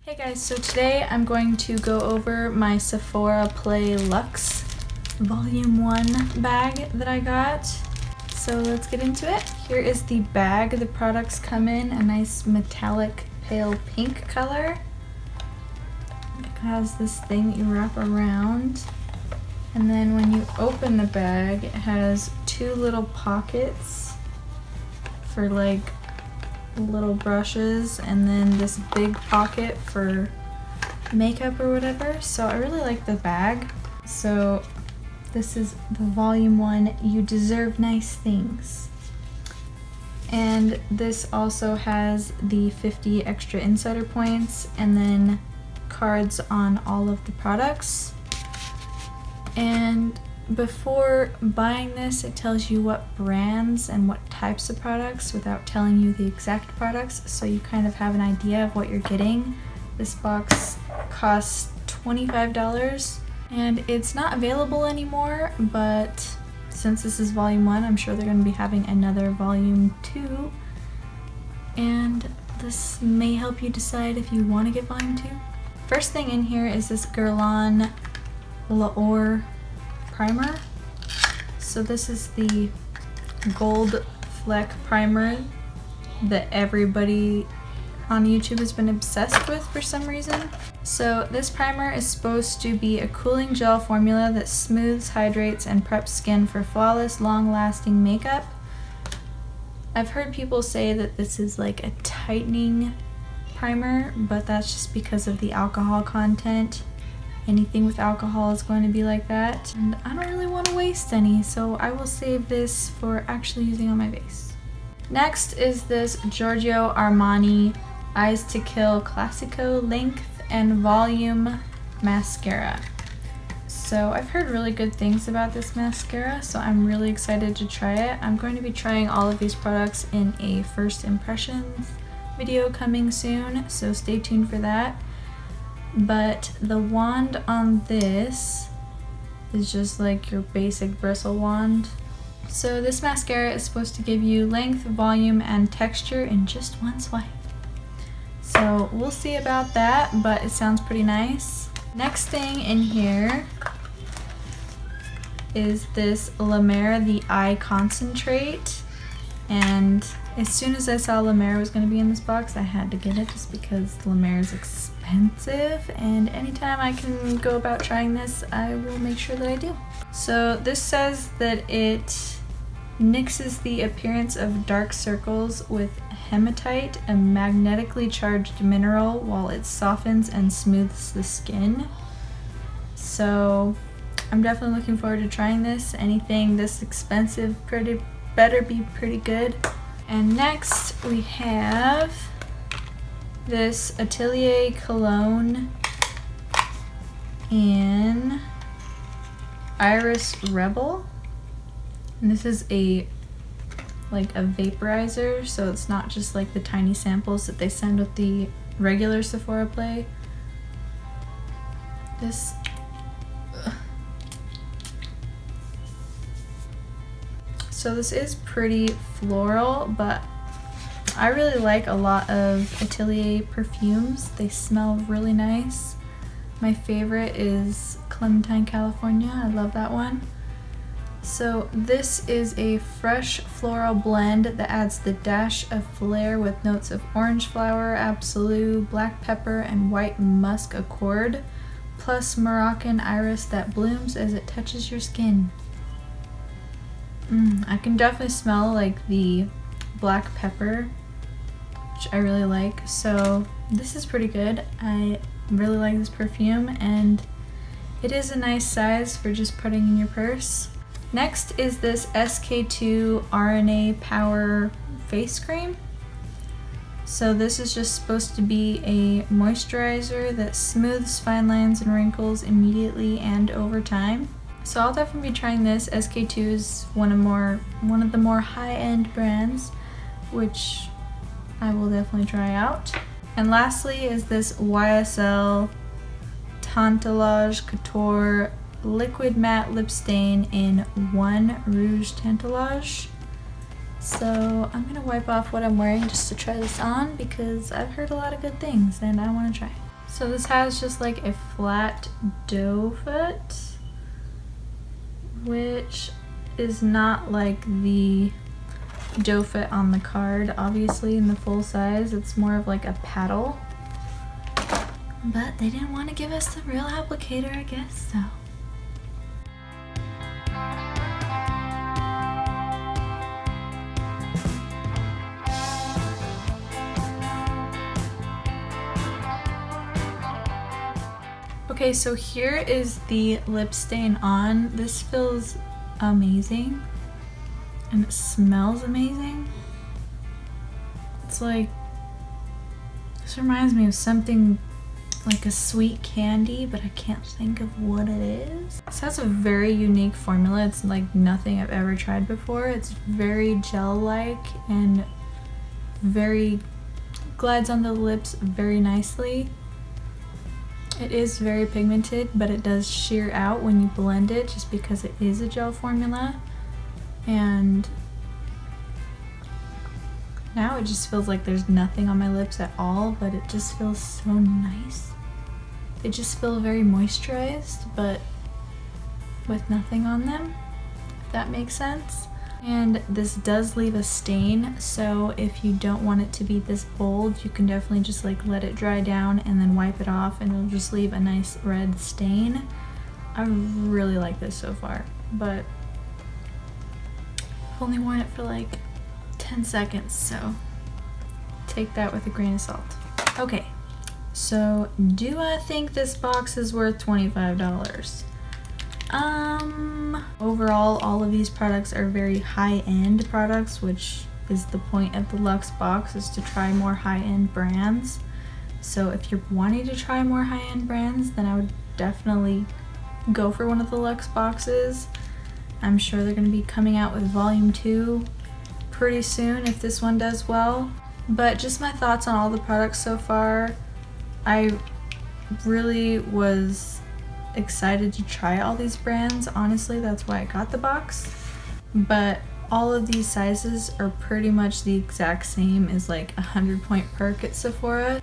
Hey guys, so today I'm going to go over my Sephora Play Luxe Volume 1 bag that I got. So let's get into it. Here is the bag. The products come in a nice metallic pale pink color. It has this thing that you wrap around. And then when you open the bag, it has two little pockets for like little brushes, and then this big pocket for makeup or whatever. So I really like the bag. So this is the volume 1, You Deserve Nice Things. And this also has the 50 extra insider points and then cards on all of the products. And before buying this, it tells you what brands and what types of products without telling you the exact products, so you kind of have an idea of what you're getting. This box costs $25 and it's not available anymore, but since this is volume 1, I'm sure they're going to be having another volume 2, and this may help you decide if you want to get volume 2. First thing in here is this Guerlain L'Or primer. So this is the gold fleck primer that everybody on YouTube has been obsessed with for some reason. So this primer is supposed to be a cooling gel formula that smooths, hydrates, and preps skin for flawless, long-lasting makeup. I've heard people say that this is like a tightening primer, but that's just because of the alcohol content. Anything with alcohol is going to be like that, and I don't really want to waste any, so I will save this for actually using on my face. Next is this Giorgio Armani Eyes to Kill Classico Length and Volume Mascara. So I've heard really good things about this mascara, so I'm really excited to try it. I'm going to be trying all of these products in a first impressions video coming soon, so stay tuned for that. But the wand on this is just like your basic bristle wand. So this mascara is supposed to give you length, volume, and texture in just one swipe. So we'll see about that, but it sounds pretty nice. Next thing in here is this Mer The Eye Concentrate. And as soon as I saw Mer was going to be in this box, I had to get it just because Mer is expensive, and anytime I can go about trying this, I will make sure that I do. So this says that it nixes the appearance of dark circles with hematite, a magnetically charged mineral, while it softens and smooths the skin. So I'm definitely looking forward to trying this. Anything this expensive better be pretty good. And next we have this Atelier Cologne in Iris Rebelle. And this is a vaporizer, so it's not just like the tiny samples that they send with the regular Sephora Play. So this is pretty floral, but I really like a lot of Atelier perfumes. They smell really nice. My favorite is Clementine, California. I love that one. So this is a fresh floral blend that adds the dash of flair with notes of orange flower, Absolue, black pepper, and white musk accord, plus Moroccan iris that blooms as it touches your skin. I can definitely smell like the black pepper, which I really like. So this is pretty good. I really like this perfume, and it is a nice size for just putting in your purse. Next is this SK2 R.N.A Power Face Cream. So this is just supposed to be a moisturizer that smooths fine lines and wrinkles immediately and over time. So I'll definitely be trying this. SK2 is one of the more high-end brands, which I will definitely try out. And lastly is this YSL Tantalizing Couture Liquid Matte Lip Stain in One Rouge Tantalizing. So I'm gonna wipe off what I'm wearing just to try this on because I've heard a lot of good things and I want to try. So this has just like a flat doe foot, which is not like the doe foot on the card, obviously in the full size. It's more of like a paddle. But they didn't want to give us the real applicator, I guess, so. Okay, so here is the lip stain on. This feels amazing and it smells amazing. It's like, this reminds me of something like a sweet candy, but I can't think of what it is. This has a very unique formula. It's like nothing I've ever tried before. It's very gel-like and very glides on the lips very nicely. It is very pigmented, but it does sheer out when you blend it just because it is a gel formula. And now it just feels like there's nothing on my lips at all, but it just feels so nice. They just feel very moisturized, but with nothing on them, if that makes sense. And this does leave a stain, so if you don't want it to be this bold, you can definitely just like let it dry down and then wipe it off and it'll just leave a nice red stain. I really like this so far, but I've only worn it for like 10 seconds, so take that with a grain of salt. Okay, so do I think this box is worth $25? Overall, all of these products are very high-end products, which is the point of the Luxe box, is to try more high-end brands. So if you're wanting to try more high-end brands, then I would definitely go for one of the Luxe boxes. I'm sure they're going to be coming out with volume 2 pretty soon if this one does well. But just my thoughts on all the products so far. I really was excited to try all these brands. Honestly, that's why I got the box. But all of these sizes are pretty much the exact same as like a 100-point perk at Sephora.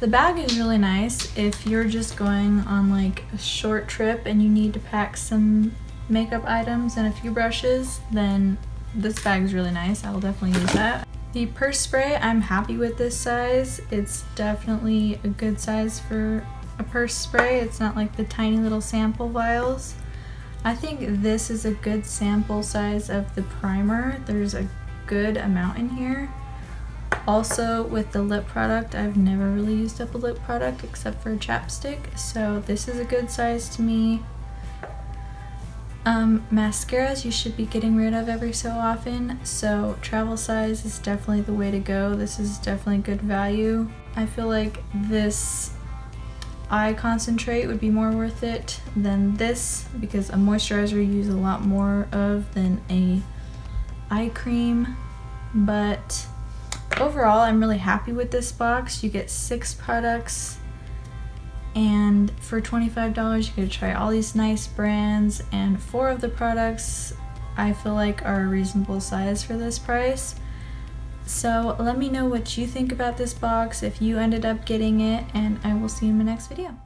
The bag is really nice if you're just going on like a short trip and you need to pack some makeup items and a few brushes, then this bag is really nice. I will definitely use that. The purse spray, I'm happy with this size. It's definitely a good size for a purse spray. It's not like the tiny little sample vials. I think this is a good sample size of the primer. There's a good amount in here. Also with the lip product, I've never really used up a lip product except for a chapstick, so this is a good size to me. Mascaras you should be getting rid of every so often, so travel size is definitely the way to go. This is definitely good value. I feel like this eye concentrate would be more worth it than this because a moisturizer you use a lot more of than a eye cream. But overall, I'm really happy with this box. You get 6 products, and for $25 you get to try all these nice brands, and 4 of the products I feel like are a reasonable size for this price. So let me know what you think about this box if you ended up getting it, and I will see you in my next video.